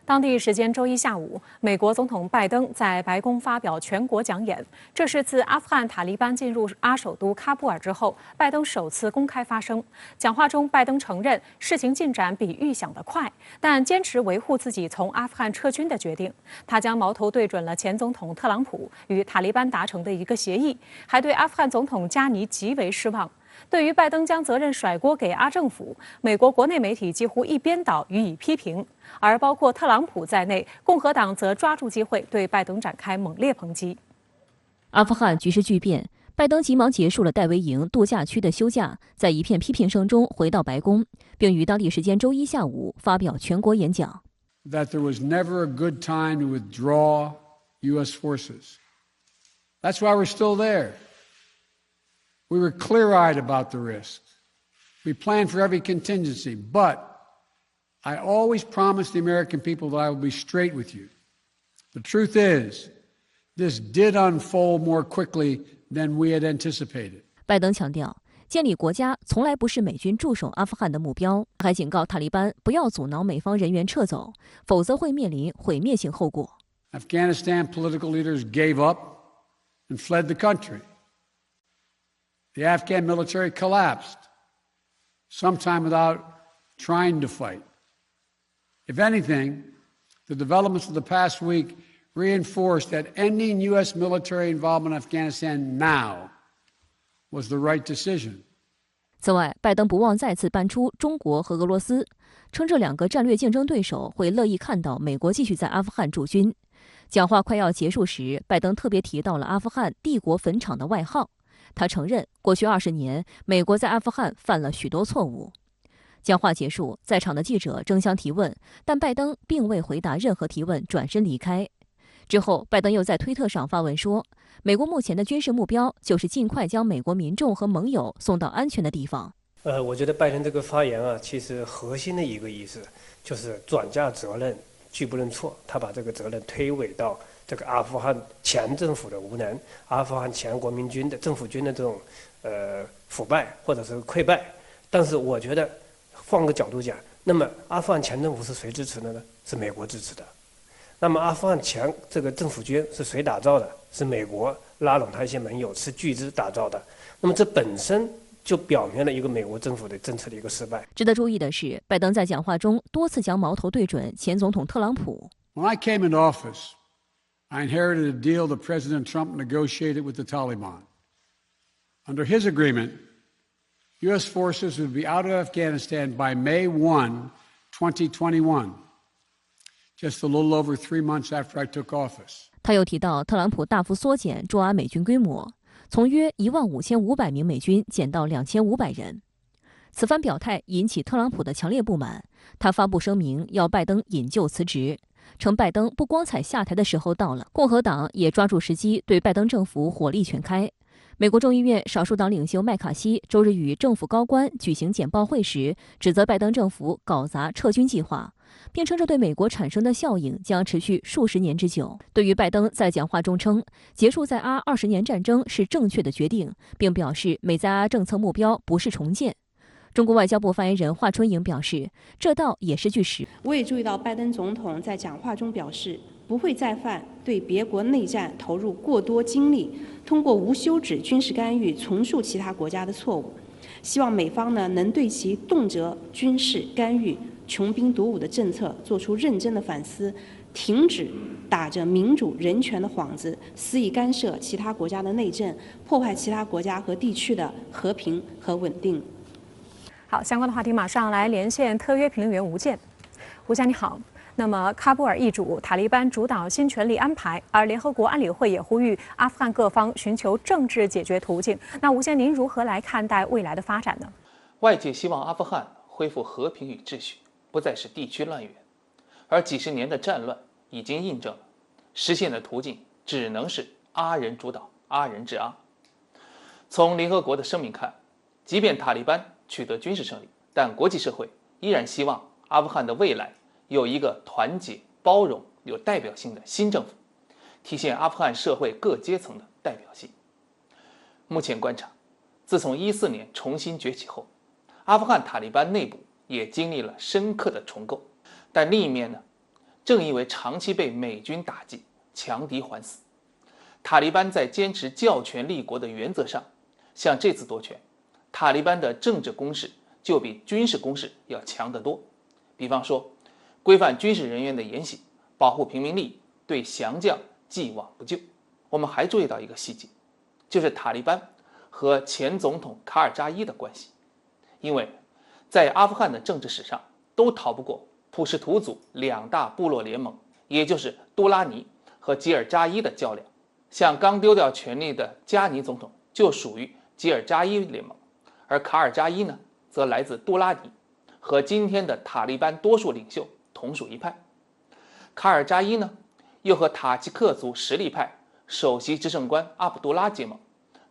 当地时间周一下午，美国总统拜登在白宫发表全国讲演，这是自阿富汗塔利班进入阿首都喀布尔之后，拜登首次公开发声。讲话中，拜登承认事情进展比预想的快，但坚持维护自己从阿富汗撤军的决定。他将矛头对准了前总统特朗普与塔利班达成的一个协议，还对阿富汗总统加尼极为失望。对于拜登将责任甩锅给阿政府，美国国内媒体几乎一边倒予以批评，而包括特朗普在内，共和党则抓住机会对拜登展开猛烈抨击。阿富汗局势巨变，拜登急忙结束了戴维营度假区的休假，在一片批评声中回到白宫，并于当地时间周一下午发表全国演讲。That there was never a good time to withdraw U.S. forces. That's why we're still there.We were clear-eyed about the risks. We planned for every contingency, but I always promised the American people that I will be straight with you. The truth is, this did unfold more quickly than we had anticipated. 拜登强调，建立国家从来不是美军驻守阿富汗的目标，还警告塔利班不要阻挠美方人员撤走，否则会面临毁灭性后果。Afghanistan political leaders gave up and fled the country.The Afghan military collapsed, sometime without trying to fight. If anything, the developments of the past week reinforced that ending U.S. military involvement in Afghanistan now was the right decision. 此外，拜登不忘再次搬出中国和俄罗斯，称这两个战略竞争对手会乐意看到美国继续在阿富汗驻军。讲话快要结束时，拜登特别提到了阿富汗帝国坟场的外号。他承认，过去20年，美国在阿富汗犯了许多错误。讲话结束，在场的记者争相提问，但拜登并未回答任何提问，转身离开。之后，拜登又在推特上发文说，美国目前的军事目标就是尽快将美国民众和盟友送到安全的地方。我觉得拜登这个发言啊，其实核心的一个意思就是转嫁责任，拒不认错，他把这个责任推诿到这个阿富汗前政府的无能，阿富汗前国民军的政府军的这种腐败或者是溃败。但是我觉得换个角度讲，那么阿富汗前政府是谁支持的呢？是美国支持的。那么阿富汗前这个政府军是谁打造的？是美国拉拢他一些盟友斥巨资打造的。那么这本身就表明了一个美国政府的政策的一个失败。值得注意的是，拜登在讲话中多次将矛头对准前总统特朗普。When I came into office,I inherited a deal that President Trump negotiated with the Taliban. Under his agreement, U.S. forces would be out of Afghanistan by May 1, 2021, just a little over 3 months after I took office. 他又提到，特朗普大幅缩减驻阿美军规模，从约15500名美军减到2500人。此番表态引起特朗普的强烈不满，他发布声明要拜登引咎辞职。称拜登不光彩下台的时候到了，共和党也抓住时机对拜登政府火力全开。美国众议院少数党领袖麦卡锡周日与政府高官举行简报会时，指责拜登政府搞砸撤军计划，并称这对美国产生的效应将持续数十年之久。对于拜登在讲话中称结束在阿20年战争是正确的决定，并表示美在阿政策目标不是重建。中国外交部发言人华春莹表示，这倒也是句实。我也注意到拜登总统在讲话中表示，不会再犯对别国内战投入过多精力，通过无休止军事干预重塑其他国家的错误。希望美方能对其动辄军事干预、穷兵黩武的政策做出认真的反思，停止打着民主人权的幌子，肆意干涉其他国家的内政，破坏其他国家和地区的和平和稳定。好，相关的话题马上来连线特约评论员吴健。吴先生你好。那么，喀布尔易主，塔利班主导新权力安排，而联合国安理会也呼吁阿富汗各方寻求政治解决途径。那吴先生您如何来看待未来的发展呢？外界希望阿富汗恢复和平与秩序，不再是地区乱源，而几十年的战乱已经印证了，实现的途径只能是阿人主导、阿人治阿。从联合国的声明看，即便塔利班取得军事胜利，但国际社会依然希望阿富汗的未来有一个团结、包容、有代表性的新政府，体现阿富汗社会各阶层的代表性。目前观察，自从14年重新崛起后，阿富汗塔利班内部也经历了深刻的重构。但另一面呢，正因为长期被美军打击，强敌环伺，塔利班在坚持教权立国的原则上，像这次夺权，塔利班的政治攻势就比军事攻势要强得多。比方说，规范军事人员的言行，保护平民利益，对降将既往不咎。我们还注意到一个细节，就是塔利班和前总统卡尔扎伊的关系。因为在阿富汗的政治史上，都逃不过普什图族两大部落联盟，也就是多拉尼和吉尔扎伊的较量。像刚丢掉权力的加尼总统就属于吉尔扎伊联盟，而卡尔扎伊呢，则来自多拉尼，和今天的塔利班多数领袖同属一派。卡尔扎伊呢，又和塔吉克族什力派首席执政官阿卜杜拉结盟，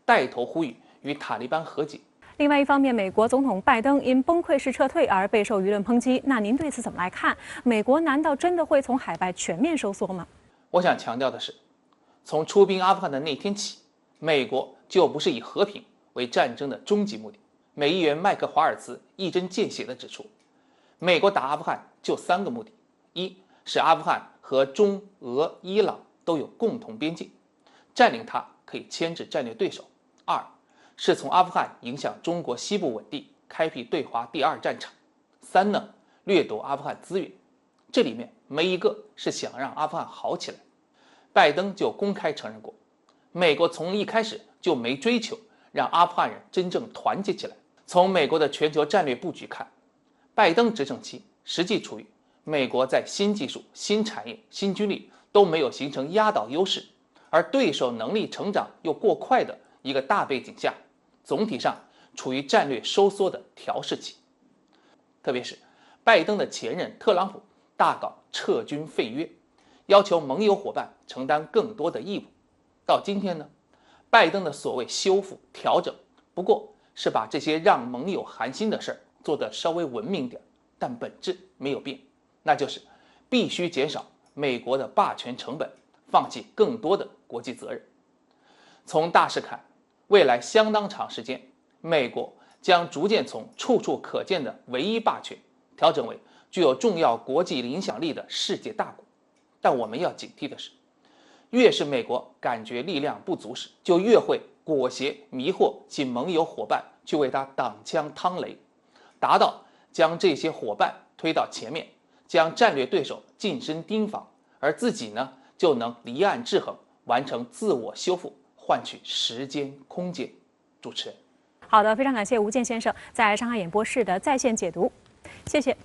带头呼吁与塔利班和解。另外一方面，美国总统拜登因崩溃式撤退而备受舆论抨击。那您对此怎么来看？美国难道真的会从海外全面收缩吗？我想强调的是，从出兵阿富汗的那天起，美国就不是以和平为战争的终极目的。美议员麦克华尔兹一针见血地指出，美国打阿富汗就3个目的：一是阿富汗和中俄、伊朗都有共同边界，占领它可以牵制战略对手；二是从阿富汗影响中国西部稳定，开辟对华第2战场；三呢，掠夺阿富汗资源。这里面没一个是想让阿富汗好起来。拜登就公开承认过，美国从一开始就没追求让阿富汗人真正团结起来。从美国的全球战略布局看，拜登执政期实际处于美国在新技术、新产业、新军力都没有形成压倒优势，而对手能力成长又过快的一个大背景下，总体上处于战略收缩的调试期。特别是拜登的前任特朗普大搞撤军废约，要求盟友伙伴承担更多的义务。到今天呢，拜登的所谓修复调整，不过是把这些让盟友寒心的事儿做得稍微文明点，但本质没有变，那就是必须减少美国的霸权成本，放弃更多的国际责任。从大势看，未来相当长时间，美国将逐渐从处处可见的唯一霸权调整为具有重要国际影响力的世界大国。但我们要警惕的是，越是美国感觉力量不足时，就越会裹挟迷惑其盟友伙伴去为他挡枪趟雷，达到将这些伙伴推到前面，将战略对手近身盯防，而自己呢就能离岸制衡，完成自我修复，换取时间空间。主持人，好的，非常感谢吴健先生在上海演播室的在线解读，谢谢。